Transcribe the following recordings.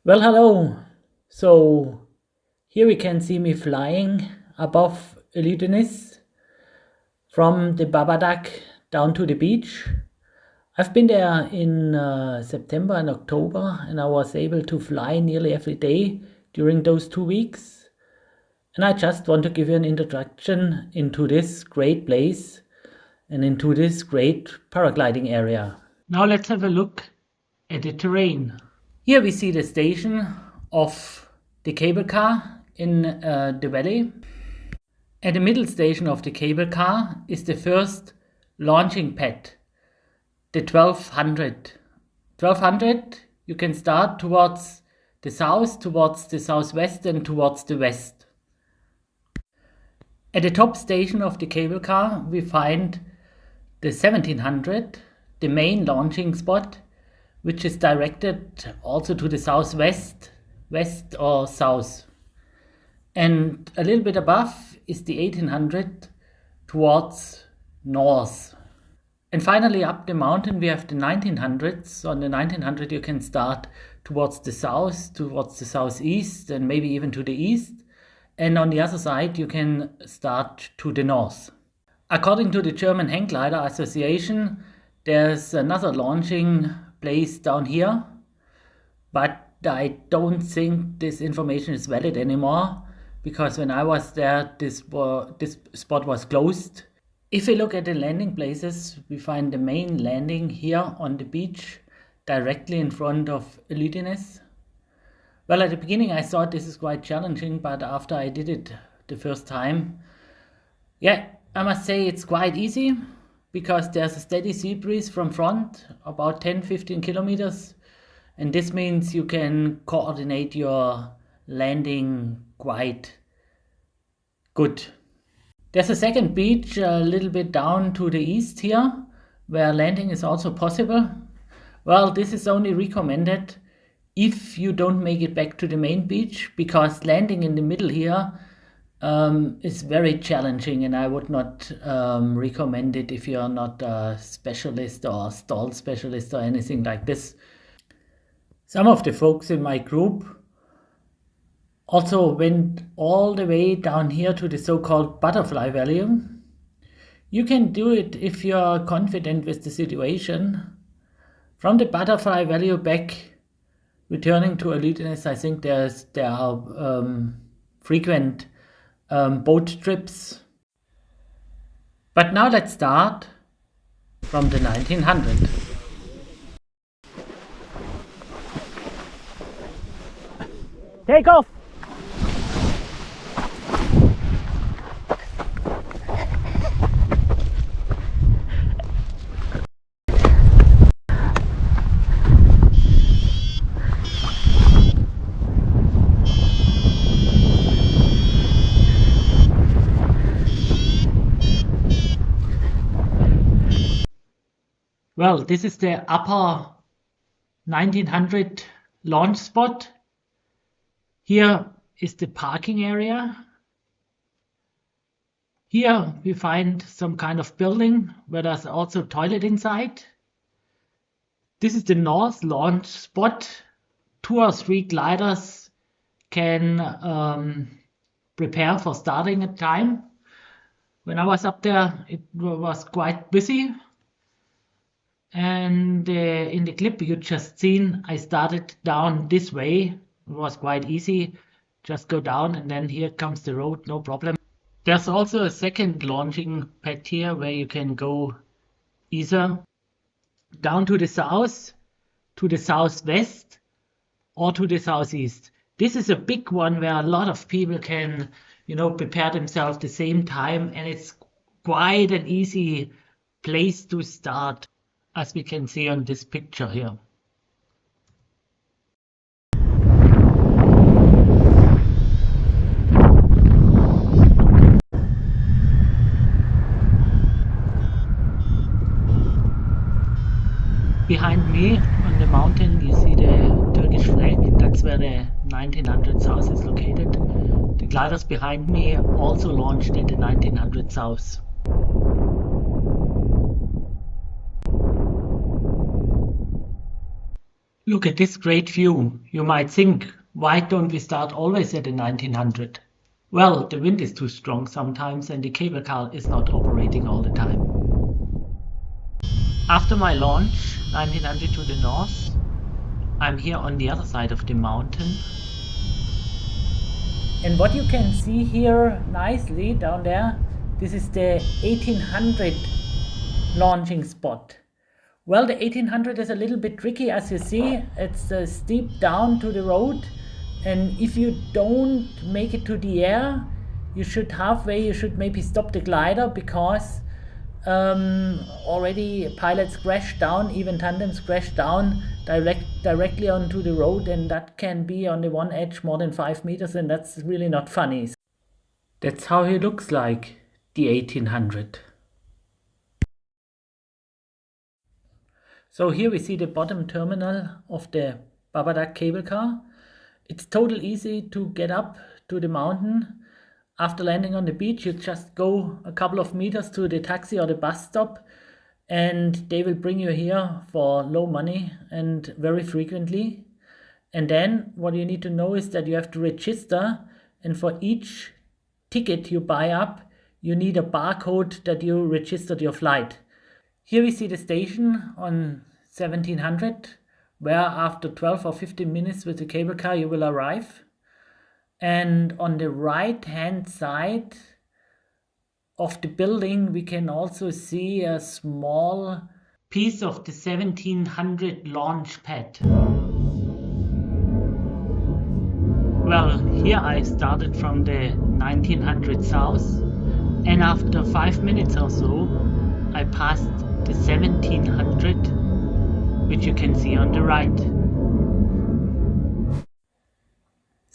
Well, hello. So here we can see me flying above Ölüdeniz from the Babadag down to the beach. I've been there in September and October, and I was able to fly nearly every day during those 2 weeks. And I just want to give you an introduction into this great place and into this great paragliding area. Now let's have a look at the terrain. Here we see the station of the cable car in the valley. At the middle station of the cable car is the first launching pad, the 1200. 1200 you can start towards the south, towards the southwest and towards the west. At the top station of the cable car we find the 1700, the main launching spot, which is directed also to the southwest, west or south. And a little bit above is the 1800 towards north. And finally up the mountain we have the 1900s. On the 1900 you can start towards the south, towards the southeast and maybe even to the east. And on the other side you can start to the north. According to the German Hang Glider Association, there's another launching place down here, but I don't think this information is valid anymore, because when I was there this spot was closed. If we look at the landing places, we find the main landing here on the beach directly in front of Oeluedeniz. Well, at the beginning I thought this is quite challenging, but after I did it the first time, yeah, I must say it's quite easy, because there's a steady sea breeze from front, about 10-15 kilometers, and this means you can coordinate your landing quite good. There's a second beach a little bit down to the east here, where landing is also possible. Well, this is only recommended if you don't make it back to the main beach, because landing in the middle here is very challenging, and I would not recommend it if you're not a specialist or a stall specialist or anything like this. Some of the folks in my group also went all the way down here to the so-called butterfly valley. You can do it if you're confident with the situation. From the butterfly valley back, returning to Oeluedeniz, I think there are frequent boat trips. But now let's start from the 1900. Take off! Well, this is the upper 1900 launch spot. Here is the parking area. Here we find some kind of building where there's also a toilet inside. This is the north launch spot. 2 or 3 gliders can prepare for starting at time. When I was up there, it was quite busy. And in the clip you just seen, I started down this way. It was quite easy. Just go down and then here comes the road, no problem. There's also a second launching pad here where you can go either down to the south, to the southwest, or to the southeast. This is a big one where a lot of people can, prepare themselves at the same time, and it's quite an easy place to start, as we can see on this picture here. Behind me on the mountain you see the Turkish flag. That's where the 1900 South is located. The gliders behind me also launched at the 1900 South. Look at this great view. You might think, why don't we start always at the 1900? Well, the wind is too strong sometimes and the cable car is not operating all the time. After my launch, 1900 to the north, I'm here on the other side of the mountain. And what you can see here nicely down there, this is the 1800 launching spot. Well, the 1800 is a little bit tricky, as you see. It's steep down to the road, and if you don't make it to the air, you should maybe stop the glider, because already pilots crash down, even tandems crash down directly onto the road, and that can be on the one edge more than 5 meters, and that's really not funny. That's how he looks like, the 1800. So here we see the bottom terminal of the Babadag cable car. It's totally easy to get up to the mountain. After landing on the beach, you just go a couple of meters to the taxi or the bus stop, and they will bring you here for low money and very frequently. And then what you need to know is that you have to register, and for each ticket you buy up, you need a barcode that you registered your flight. Here we see the station on 1700, where after 12 or 15 minutes with the cable car you will arrive. And on the right hand side of the building we can also see a small piece of the 1700 launch pad. Well, here I started from the 1900 south, and after 5 minutes or so I passed the 1700, which you can see on the right.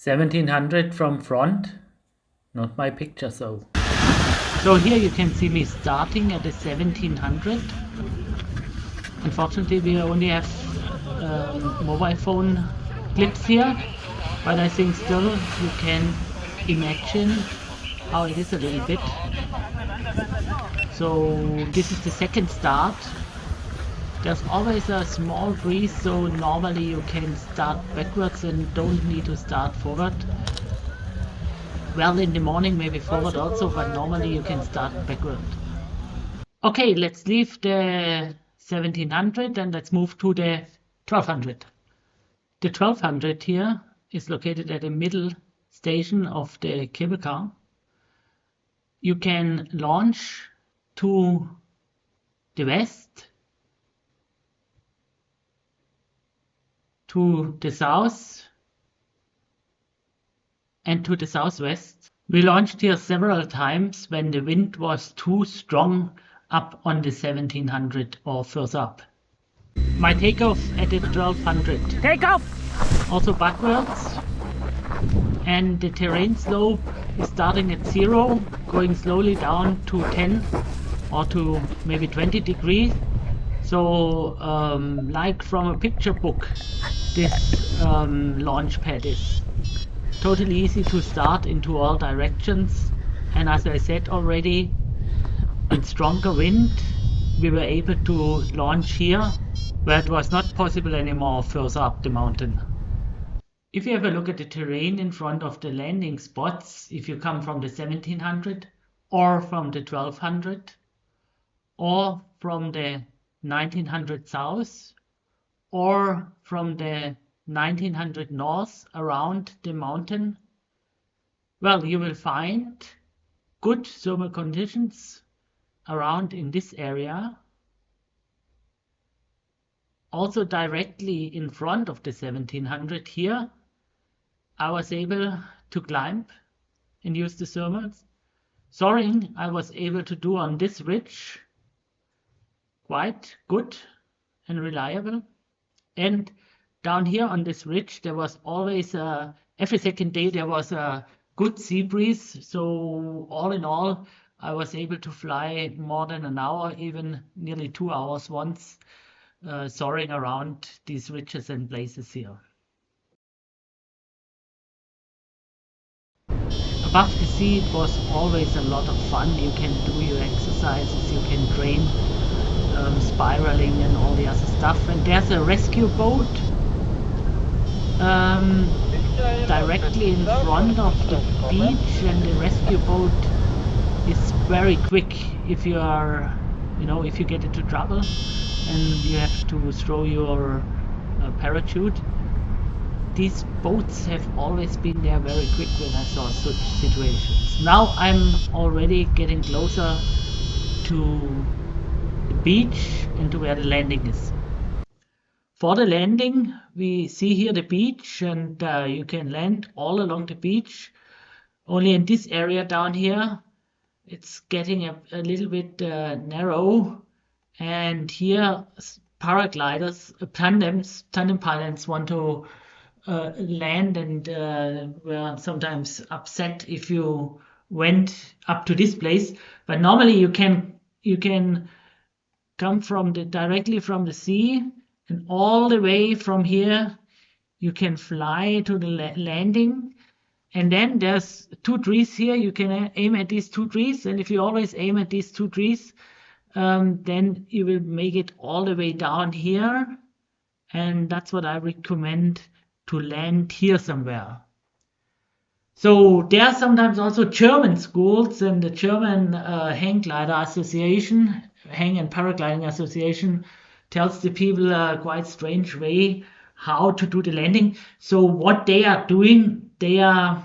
1700 from front, not my picture so. So here you can see me starting at the 1700. Unfortunately we only have mobile phone clips here, but I think still you can imagine how it is a little bit. So this is the second start. There's always a small breeze, so normally you can start backwards and don't need to start forward. Well, in the morning maybe forward also, but normally you can start backward. Okay, let's leave the 1700 and let's move to the 1200. The 1200 here is located at the middle station of the cable car. You can launch to the west, to the south, and to the southwest. We launched here several times when the wind was too strong up on the 1700 or further up. My takeoff at the 1200. Takeoff! Also backwards. And the terrain slope is starting at 0, going slowly down to 10 or to maybe 20 degrees. So like from a picture book, this launch pad is totally easy to start into all directions, and as I said already, with stronger wind we were able to launch here where it was not possible anymore further up the mountain. If you have a look at the terrain in front of the landing spots, if you come from the 1700 or from the 1200 or from the 1900 south or from the 1900 north around the mountain, well, you will find good thermal conditions around in this area. Also directly in front of the 1700 here, I was able to climb and use the thermals. Soaring I was able to do on this ridge quite good and reliable. And down here on this ridge there was always every second day there was a good sea breeze, so all in all I was able to fly more than an hour, even nearly 2 hours once, soaring around these ridges and places here. Above the sea it was always a lot of fun. You can do your exercises, you can train spiraling and all the other stuff. And there's a rescue boat directly in front of the beach, and the rescue boat is very quick if you are, if you get into trouble and you have to throw your parachute. These boats have always been there very quick when I saw such situations. Now I'm already getting closer to the beach and to where the landing is. For the landing, we see here the beach, and you can land all along the beach. Only in this area down here, it's getting a little bit narrow, and here paragliders, tandem pilots want to land, and were sometimes upset if you went up to this place. But normally you can come directly from the sea, and all the way from here you can fly to the landing. And then there's 2 trees here. You can aim at these 2 trees, and if you always aim at these 2 trees, then you will make it all the way down here. And that's what I recommend, to land here somewhere. So there are sometimes also German schools, and the German Hang and Paragliding Association tells the people a quite strange way how to do the landing. So what they are doing, they are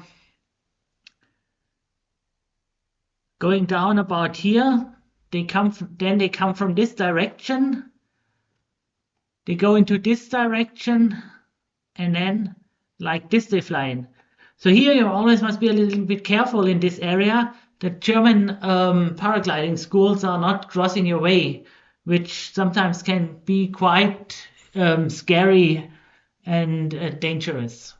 going down about here. They come from this direction. They go into this direction, and then like this they fly in. So here you always must be a little bit careful in this area. The German paragliding schools are not crossing your way, which sometimes can be quite scary and dangerous.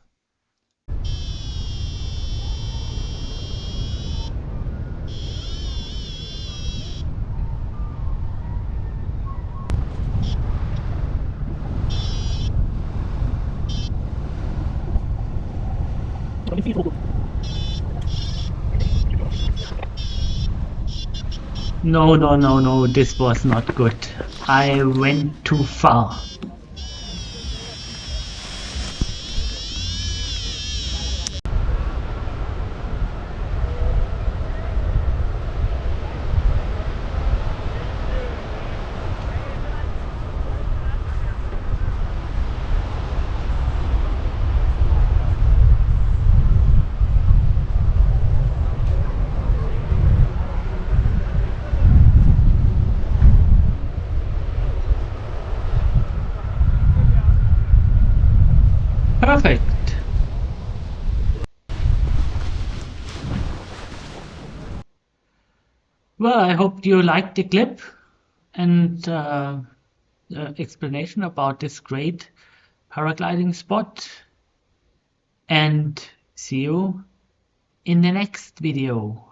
No, this was not good. I went too far. Perfect. Well, I hope you liked the clip and the explanation about this great paragliding spot, and see you in the next video.